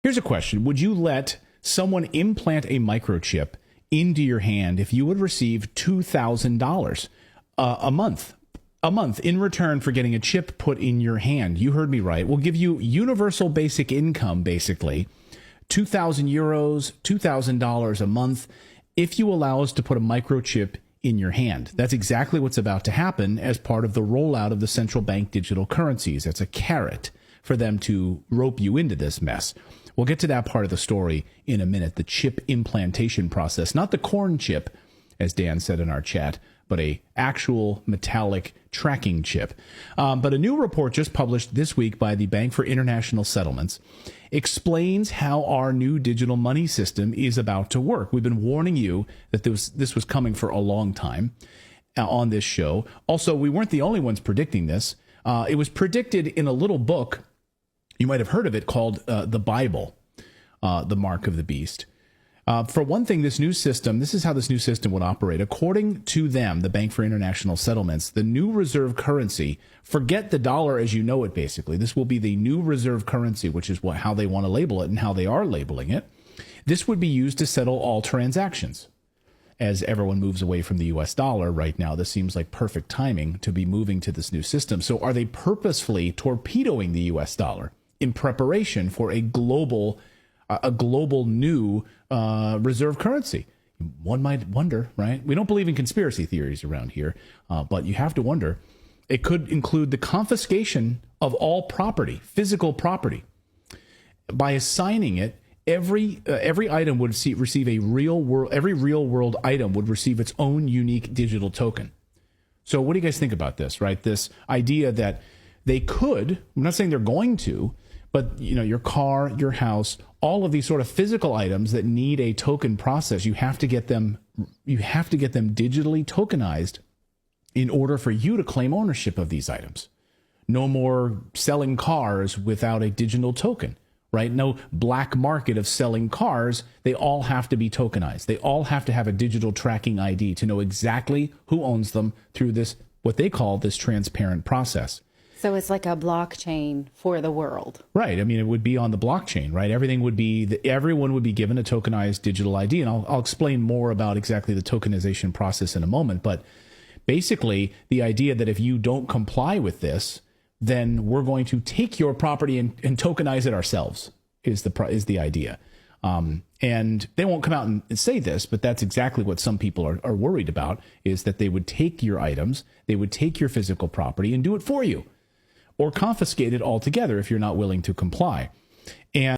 Here's a question. Would you let someone implant a microchip into your hand if you would receive $2,000 a month? A month in return for getting a chip put in your hand. You heard me right. We'll give you universal basic income, basically. 2,000 euros, $2,000 a month, if you allow us to put a microchip in your hand. That's exactly what's about to happen as part of the rollout of the central bank digital currencies. It's a carrot for them to rope you into this mess. We'll get to that part of the story in a minute, the chip implantation process. Not the corn chip, as Dan said in our chat, but a actual metallic tracking chip. But a new report just published this week by the Bank for International Settlements explains how our new digital money system is about to work. We've been warning you that this was coming for a long time on this show. Also, we weren't the only ones predicting this. It was predicted in a little book, you might have heard of it, called The Bible, The Mark of the Beast. For one thing, this is how this new system would operate. According to them, the Bank for International Settlements, the new reserve currency, forget the dollar as you know it, basically. This will be the new reserve currency, which is how they want to label it and how they are labeling it. This would be used to settle all transactions. As everyone moves away from the U.S. dollar right now, this seems like perfect timing to be moving to this new system. So are they purposefully torpedoing the U.S. dollar in preparation for a global new reserve currency? One might wonder, right? We don't believe in conspiracy theories around here, but you have to wonder. It could include the confiscation of all property, physical property. By assigning it, every item would receive every real world item would receive its own unique digital token. So what do you guys think about this, right? This idea that they could, I'm not saying they're going to, but your car, your house, all of these sort of physical items that need a token process, you have to get them digitally tokenized in order for you to claim ownership of these items. No more selling cars without a digital token, right? No black market of selling cars. They all have to be tokenized. They all have to have a digital tracking ID to know exactly who owns them through this, what they call this transparent process. So it's like a blockchain for the world. Right. I mean, it would be on the blockchain, right? Everyone would be given a tokenized digital ID. And I'll explain more about exactly the tokenization process in a moment. But basically, the idea that if you don't comply with this, then we're going to take your property and tokenize it ourselves is the idea. And they won't come out and say this, but that's exactly what some people are worried about, is that they would take your items, they would take your physical property and do it for you, or confiscate it altogether if you're not willing to comply. And